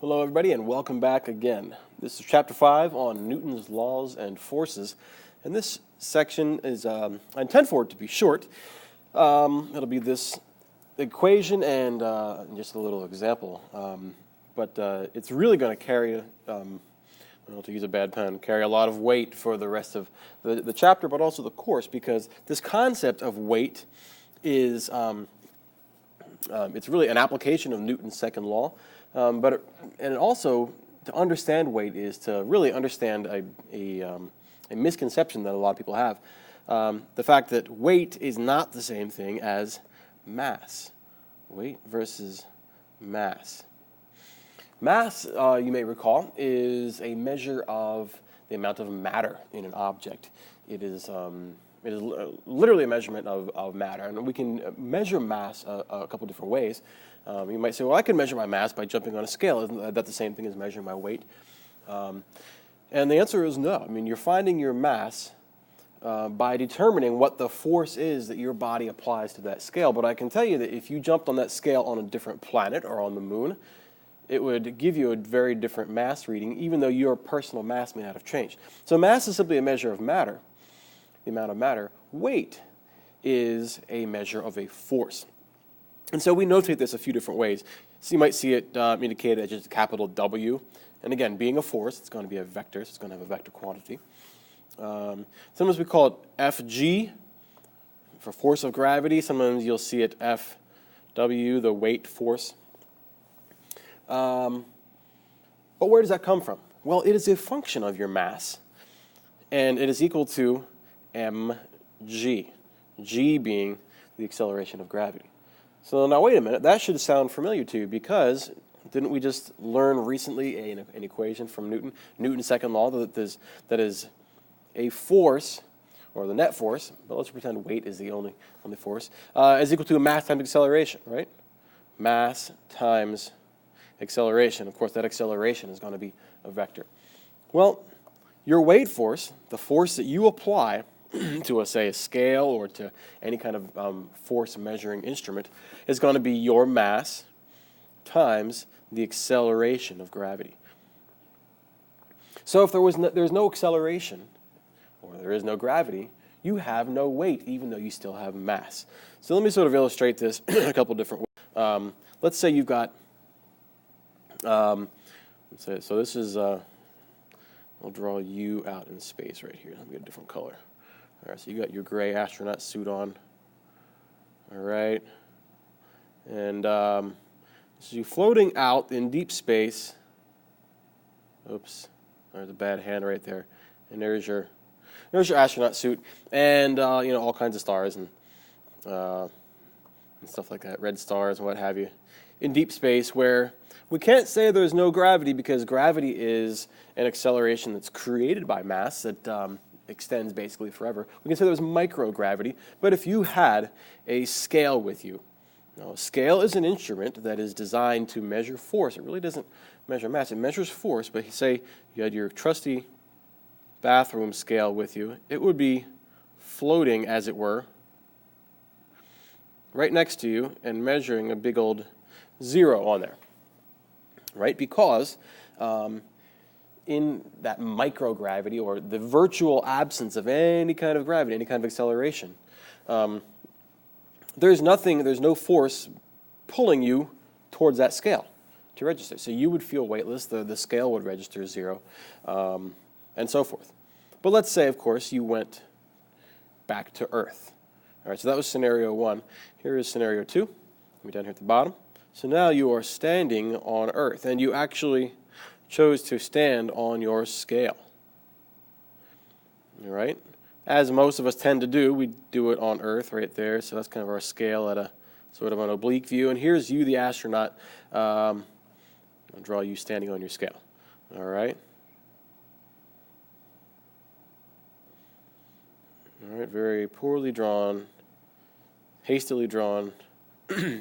Hello everybody and welcome back again. This is chapter 5 on Newton's laws and forces. And this section is, I intend for it to be short. It'll be this equation and just a little example. But it's really going to carry, well, to use a bad pun, carry a lot of weight for the rest of the chapter, but also the course, because this concept of weight is, it's really an application of Newton's second law. And also, to understand weight is to really understand a misconception that a lot of people have. The fact that weight is not the same thing as mass. Weight versus mass. Mass, you may recall, is a measure of the amount of matter in an object. It is literally a measurement of matter, and we can measure mass a couple different ways. You might say, well, I can measure my mass by jumping on a scale. Isn't that the same thing as measuring my weight? And the answer is no. I mean, you're finding your mass by determining what the force is that your body applies to that scale. But I can tell you that if you jumped on that scale on a different planet or on the moon, it would give you a very different mass reading, even though your personal mass may not have changed. So mass is simply a measure of matter, the amount of matter. Weight is a measure of a force. And so we notate this a few different ways. So you might see it indicated as just a capital W. And again, being a force, it's going to be a vector, so it's going to have a vector quantity. Sometimes we call it Fg for force of gravity. Sometimes you'll see it Fw, the weight force. But where does that come from? Well, it is a function of your mass, and it is equal to mg, g being the acceleration of gravity. So now wait a minute, that should sound familiar to you, because didn't we just learn recently an equation from Newton, Newton's second law, that is a force, or the net force, but let's pretend weight is the only force, is equal to a mass times acceleration, right? Mass times acceleration. Of course, that acceleration is going to be a vector. Well, your weight force, the force that you apply to, say, a scale or to any kind of force measuring instrument, is going to be your mass times the acceleration of gravity. So if there's no acceleration, or there is no gravity, you have no weight, even though you still have mass. So let me sort of illustrate this in a couple different ways. Let's say you've got, so this is, I'll draw you out in space right here. Let me get a different color. All right, so you got your gray astronaut suit on. All right. And so you're floating out in deep space. Oops, there's a bad hand right there. And there's your astronaut suit, and all kinds of stars and stuff like that, red stars and what have you, in deep space, where we can't say there's no gravity, because gravity is an acceleration that's created by mass that extends basically forever. We can say there's microgravity, but if you had a scale with you, a scale is an instrument that is designed to measure force. It really doesn't measure mass. It measures force, but say you had your trusty bathroom scale with you, it would be floating, as it were, right next to you and measuring a big old 0 on there, right? Because in that microgravity, or the virtual absence of any kind of gravity, any kind of acceleration, there's no force pulling you towards that scale to register. So you would feel weightless, the scale would register 0, and so forth. But let's say, of course, you went back to Earth. All right, so that was scenario 1. Here is scenario 2. Let me down here at the bottom. So now you are standing on Earth, and you actually chose to stand on your scale. All right? As most of us tend to do, we do it on Earth right there, so that's kind of our scale at a sort of an oblique view. And here's you, the astronaut. I'll draw you standing on your scale. All right? All right, very poorly drawn, hastily drawn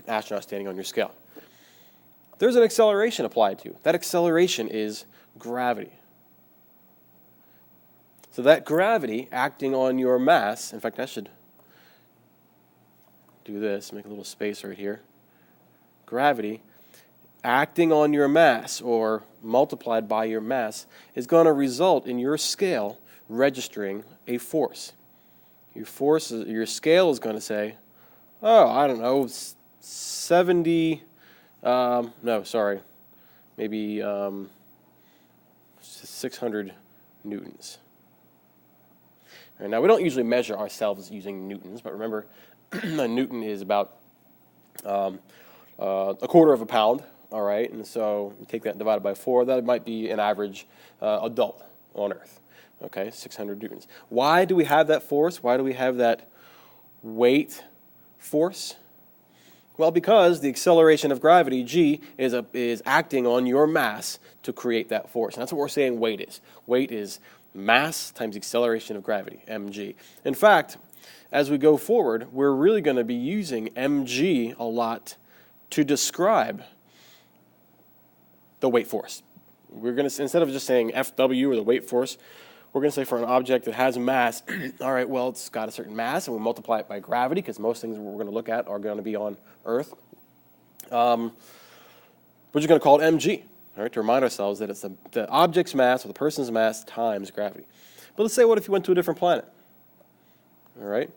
astronaut standing on your scale. There's an acceleration applied to you. That acceleration is gravity. So that gravity acting on your mass, in fact, I should do this, make a little space right here. Gravity acting on your mass or multiplied by your mass is going to result in your scale registering a force. Your scale is going to say, oh, I don't know, 70, no, sorry, maybe 600 newtons. All right, now, we don't usually measure ourselves using newtons, but remember, a newton is about a quarter of a pound, all right? And so you take that and divide it by 4, that might be an average adult on Earth, okay, 600 newtons. Why do we have that force? Why do we have that weight force? Well, because the acceleration of gravity, g, is acting on your mass to create that force. And that's what we're saying weight is. Weight is mass times acceleration of gravity, mg. In fact, as we go forward, we're really going to be using mg a lot to describe the weight force. We're going to, instead of just saying Fw or the weight force, we're going to say for an object that has mass, all right, well, it's got a certain mass, and we multiply it by gravity, because most things we're going to look at are going to be on Earth. We're just going to call it mg, all right, to remind ourselves that it's the object's mass or the person's mass times gravity. But let's say, what if you went to a different planet? All right.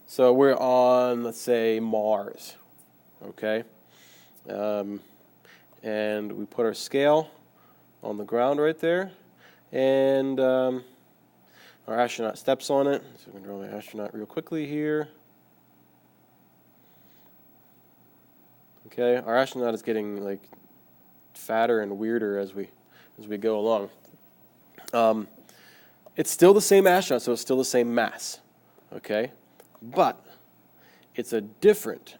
So we're on, let's say, Mars, okay? And we put our scale on the ground right there, and our astronaut steps on it. So we can draw my astronaut real quickly here. Okay, our astronaut is getting like fatter and weirder as we go along. It's still the same astronaut, so it's still the same mass, okay? But it's a different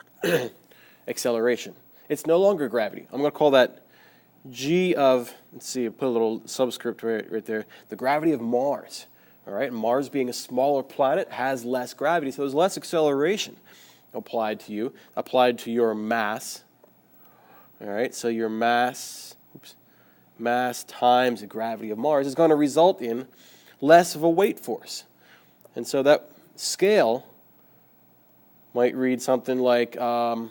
acceleration. It's no longer gravity. I'm going to call that g of, let's see, put a little subscript right there, the gravity of Mars. All right, Mars being a smaller planet has less gravity, so there's less acceleration applied to you, applied to your mass. All right, so your mass times the gravity of Mars is going to result in less of a weight force. And so that scale might read something like, I'm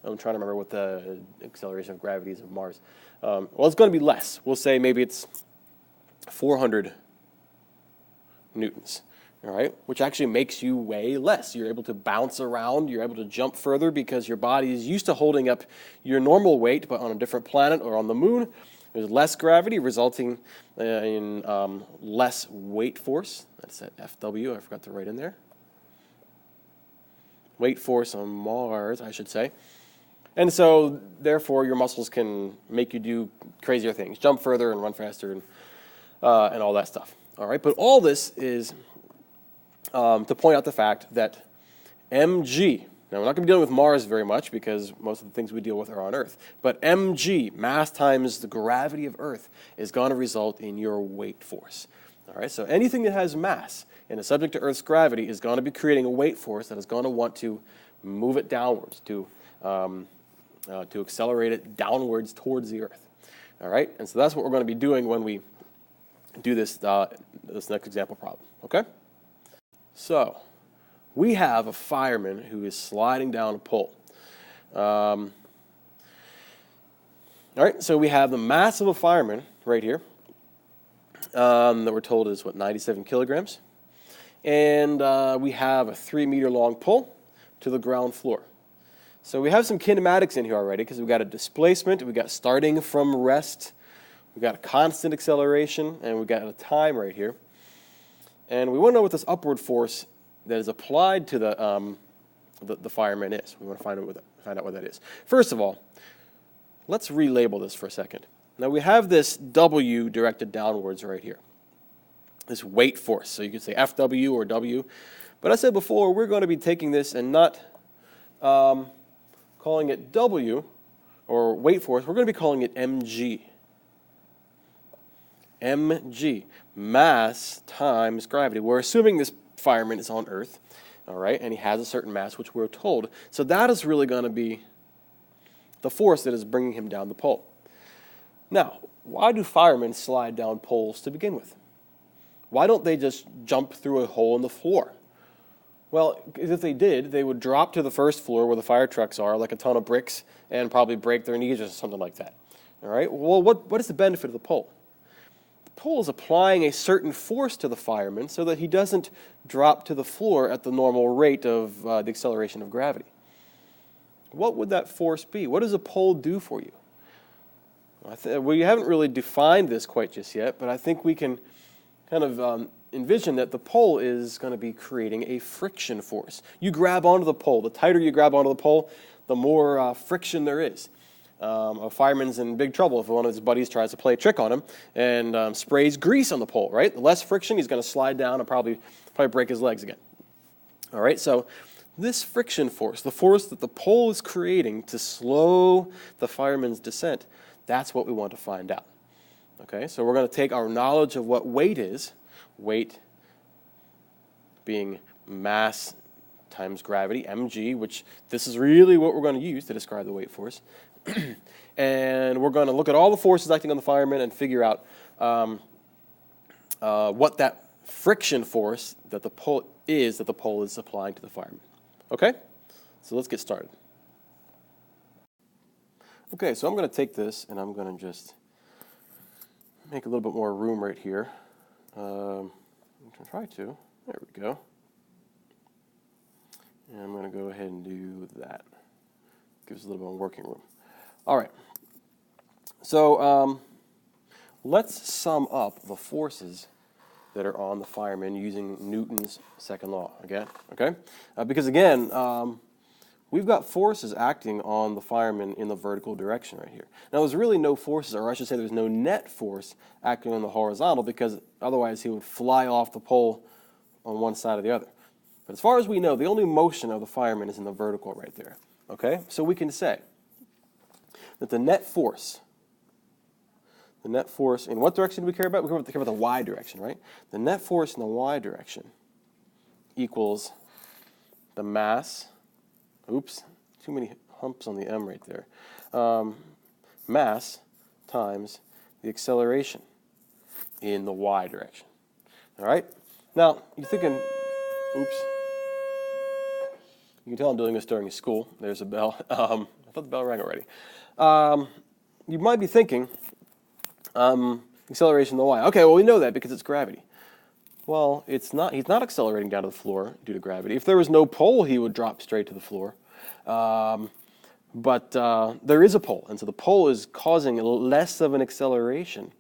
trying to remember what the acceleration of gravity is of Mars. Well, it's going to be less. We'll say maybe it's 400 newtons, all right, which actually makes you weigh less. You're able to bounce around. You're able to jump further because your body is used to holding up your normal weight, but on a different planet or on the moon, there's less gravity, resulting in less weight force. That's at Fw. I forgot to write in there. Weight force on Mars, I should say. And so, therefore, your muscles can make you do crazier things, jump further and run faster and all that stuff. All right, but all this is to point out the fact that mg, now we're not going to be dealing with Mars very much because most of the things we deal with are on Earth, but mg, mass times the gravity of Earth, is going to result in your weight force. All right, so anything that has mass and is subject to Earth's gravity is going to be creating a weight force that is going to want to move it downwards, to accelerate it downwards towards the Earth. All right, and so that's what we're going to be doing when we do this next example problem. Okay, so we have a fireman who is sliding down a pole. All right, so we have the mass of a fireman right here that we're told is, 97 kilograms. And we have a 3-meter long pole to the ground floor. So we have some kinematics in here already because we've got a displacement, we've got starting from rest, we've got a constant acceleration, and we've got a time right here. And we want to know what this upward force that is applied to the fireman is. We want to find out what that is. First of all, let's relabel this for a second. Now we have this W directed downwards right here, this weight force. So you could say Fw or W. But I said before, we're going to be taking this and not calling it W or weight force. We're going to be calling it mg. Mg, mass times gravity. We're assuming this fireman is on Earth, all right, and he has a certain mass, which we're told. So that is really going to be the force that is bringing him down the pole. Now, why do firemen slide down poles to begin with? Why don't they just jump through a hole in the floor? Well, if they did, they would drop to the first floor where the fire trucks are, like a ton of bricks, and probably break their knees or something like that. All right? Well, what is the benefit of the pole? The pole is applying a certain force to the fireman so that he doesn't drop to the floor at the normal rate of the acceleration of gravity. What would that force be? What does a pole do for you? We haven't really defined this quite just yet, but I think we can kind of envision that the pole is going to be creating a friction force. You grab onto the pole. The tighter you grab onto the pole, the more friction there is. A fireman's in big trouble if one of his buddies tries to play a trick on him and sprays grease on the pole, right? The less friction, he's going to slide down and probably break his legs again. All right, so this friction force, the force that the pole is creating to slow the fireman's descent, that's what we want to find out. Okay, so we're going to take our knowledge of what weight is, weight being mass times gravity, mg, which this is really what we're going to use to describe the weight force. And we're going to look at all the forces acting on the fireman and figure out what that friction force that the pole is applying to the fireman. Okay? So let's get started. Okay, so I'm going to take this and I'm going to just make a little bit more room right here. I'm going to try to. There we go. And I'm going to go ahead and do that. Gives us a little bit of working room. All right. So let's sum up the forces that are on the fireman using Newton's second law again. Okay? Because again, we've got forces acting on the fireman in the vertical direction right here. Now, there's really no forces, or I should say there's no net force acting on the horizontal, because otherwise he would fly off the pole on one side or the other. But as far as we know, the only motion of the fireman is in the vertical right there. Okay? So we can say that the net force, in what direction do we care about? We care about the y direction, right? The net force in the y direction equals the mass, oops, too many humps on the m right there, mass times the acceleration in the y direction. All right? Now, you're thinking, oops, you can tell I'm doing this during school. There's a bell. I thought the bell rang already. You might be thinking, acceleration in the y. Okay, well, we know that because it's gravity. Well, it's not. He's not accelerating down to the floor due to gravity. If there was no pole, he would drop straight to the floor. But there is a pole, and so the pole is causing less of an acceleration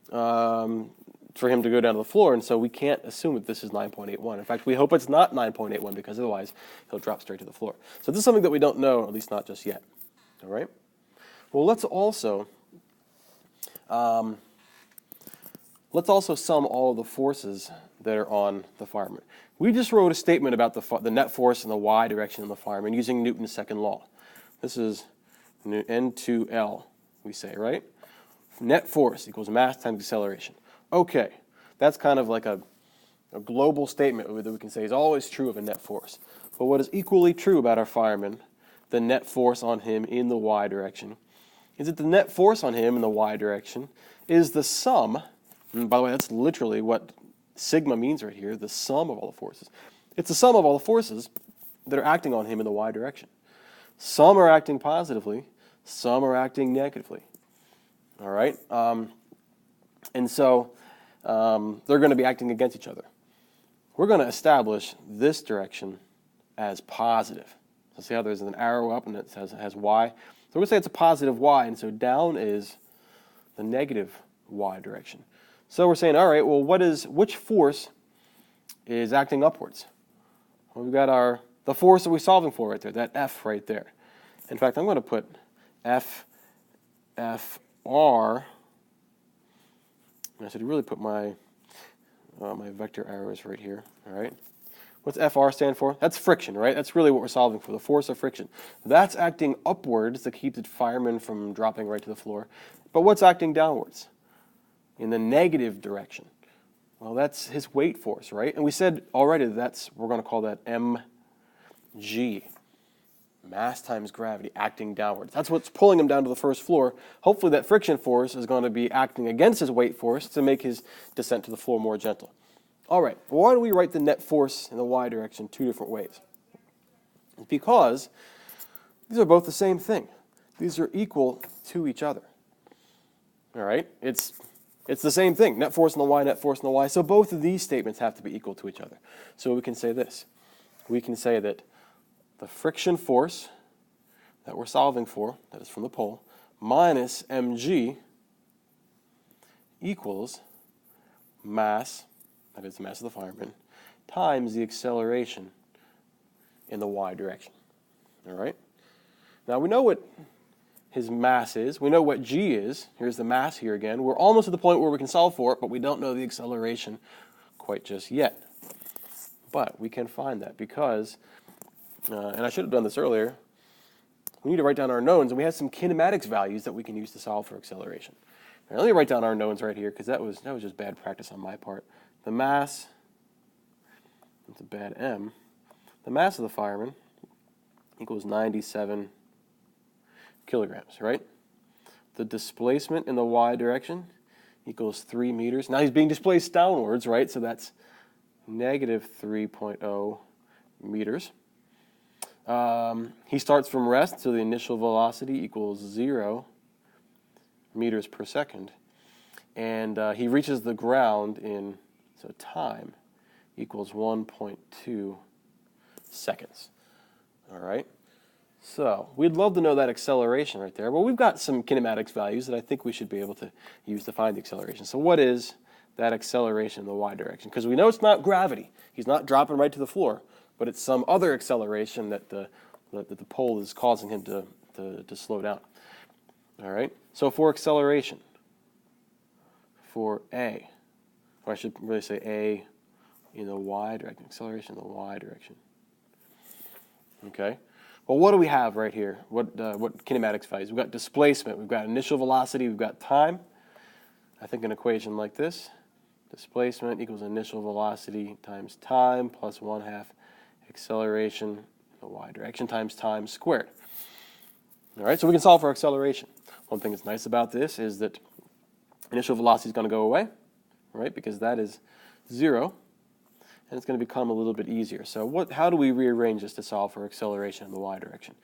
for him to go down to the floor, and so we can't assume that this is 9.81. In fact, we hope it's not 9.81 because otherwise he'll drop straight to the floor. So this is something that we don't know, at least not just yet. All right? Well, let's also sum all of the forces that are on the fireman. We just wrote a statement about the net force in the y direction of the fireman using Newton's second law. This is N2L, we say, right? Net force equals mass times acceleration. Okay, that's kind of like a global statement that we can say is always true of a net force. But what is equally true about our fireman, the net force on him in the y direction, is that the net force on him in the y direction is the sum, and by the way, that's literally what sigma means right here, the sum of all the forces. It's the sum of all the forces that are acting on him in the y direction. Some are acting positively, some are acting negatively. All right? And so they're going to be acting against each other. We're going to establish this direction as positive. So see how there's an arrow up and it has y? So we're going to say it's a positive y, and so down is the negative y direction. So we're saying, all right, well, which force is acting upwards? Well, we've got the force that we're solving for right there, that F right there. In fact, I'm going to put FR. I should really put my vector arrows right here. All right. What's FR stand for? That's friction, right? That's really what we're solving for, the force of friction. That's acting upwards to keep the fireman from dropping right to the floor. But what's acting downwards? In the negative direction. Well, that's his weight force, right? And we said already we're going to call that mg, mass times gravity, acting downwards. That's what's pulling him down to the first floor. Hopefully that friction force is going to be acting against his weight force to make his descent to the floor more gentle. All right, well, why do we write the net force in the y direction two different ways? Because these are both the same thing. These are equal to each other. All right, it's the same thing. Net force in the y, net force in the y. So both of these statements have to be equal to each other. So we can say this. We can say that the friction force that we're solving for, that is from the pole, minus mg equals mass, that is the mass of the fireman, times the acceleration in the y direction. All right? Now we know what his mass is. We know what g is. Here's the mass here again. We're almost at the point where we can solve for it, but we don't know the acceleration quite just yet. But we can find that because, and I should have done this earlier, we need to write down our knowns, and we have some kinematics values that we can use to solve for acceleration. Now, let me write down our knowns right here because that was just bad practice on my part. The mass, that's a bad m, the mass of the fireman equals 97 kilograms, right? The displacement in the y direction equals 3 meters. Now he's being displaced downwards, right? So that's negative 3.0 meters. He starts from rest, so the initial velocity equals 0 meters per second. And he reaches the ground in, so time equals 1.2 seconds. All right? So we'd love to know that acceleration right there. Well, we've got some kinematics values that I think we should be able to use to find the acceleration. So what is that acceleration in the y direction? Because we know it's not gravity. He's not dropping right to the floor, but it's some other acceleration that the pole is causing him to slow down. All right? So for acceleration, for A, or I should really say A in the y direction, acceleration in the y direction. Okay? Well, what do we have right here? What kinematics values? We've got displacement, we've got initial velocity, we've got time. I think an equation like this, displacement equals initial velocity times time plus 1/2 acceleration in the y direction times time squared. All right, so we can solve for acceleration. One thing that's nice about this is that initial velocity is going to go away, right, because that is 0, and it's going to become a little bit easier. So how do we rearrange this to solve for acceleration in the y direction?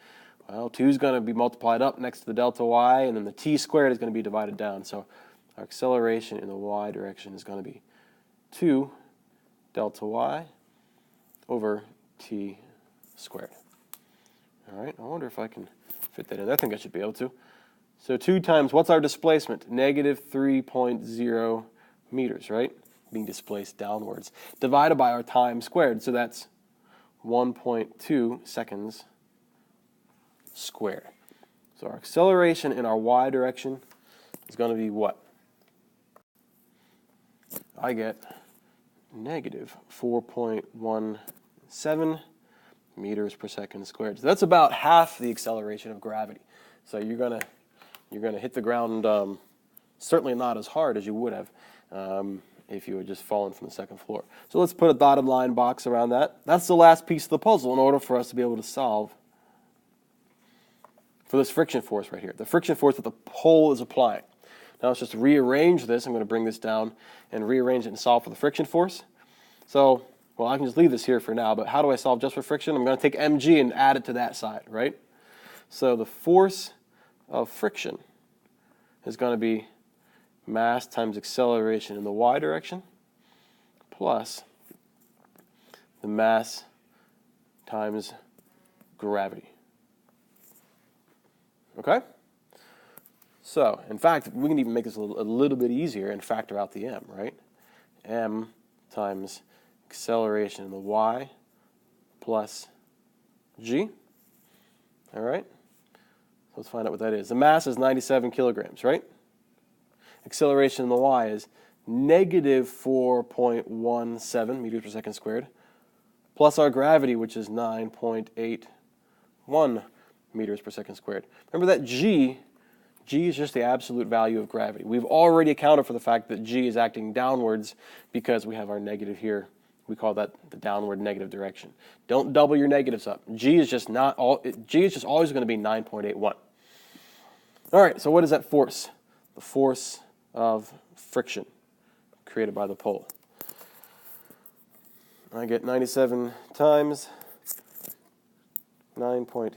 Well, 2 is going to be multiplied up next to the delta y, and then the t squared is going to be divided down. So our acceleration in the y direction is going to be 2 delta y over t squared. All right, I wonder if I can fit that in. I think I should be able to. So 2 times, what's our displacement? Negative 3.0 meters, right? Being displaced downwards. Divided by our time squared, so that's 1.2 seconds squared. So our acceleration in our y direction is going to be what? I get negative 4.17 meters per second squared. So that's about half the acceleration of gravity. So you're gonna hit the ground certainly not as hard as you would have if you had just fallen from the second floor. So let's put a dotted line box around that. That's the last piece of the puzzle in order for us to be able to solve for this friction force right here, the friction force that the pole is applying. Now let's just rearrange this. I'm going to bring this down and rearrange it and solve for the friction force. So, well, I can just leave this here for now, but how do I solve just for friction? I'm going to take mg and add it to that side, right? So the force of friction is going to be mass times acceleration in the y direction plus the mass times gravity. Okay? So, in fact, we can even make this a little bit easier and factor out the m, right? M times acceleration in the y plus g. All right? So let's find out what that is. The mass is 97 kilograms, right? Acceleration in the y is negative 4.17 meters per second squared, plus our gravity, which is 9.81 meters per second squared. Remember that g is just the absolute value of gravity. We've already accounted for the fact that g is acting downwards because we have our negative here. We call that the downward negative direction. Don't double your negatives up. G is just always going to be 9.81. All right, so what is that force? The force of friction created by the pole. I get 97 times 9.81.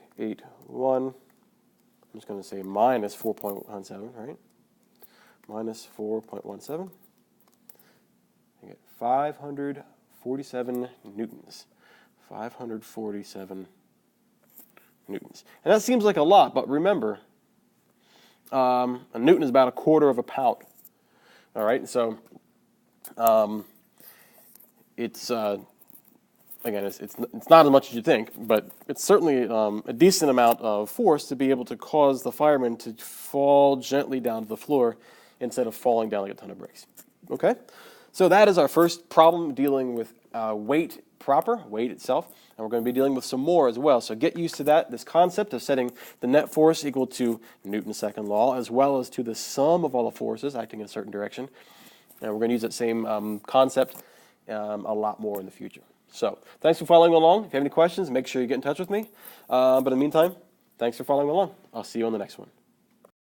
I'm just going to say minus 4.17, right? Minus 4.17. I get 547 newtons. 547 newtons. And that seems like a lot, but remember, a newton is about 1/4 of a pound. All right, so it's again, it's not as much as you think, but it's certainly a decent amount of force to be able to cause the fireman to fall gently down to the floor instead of falling down like a ton of bricks. Okay, so that is our first problem dealing with weight proper, weight itself, and we're going to be dealing with some more as well. So get used to that, this concept of setting the net force equal to Newton's second law, as well as to the sum of all the forces acting in a certain direction. And we're going to use that same concept a lot more in the future. So thanks for following along. If you have any questions, make sure you get in touch with me. But in the meantime, thanks for following along. I'll see you on the next one.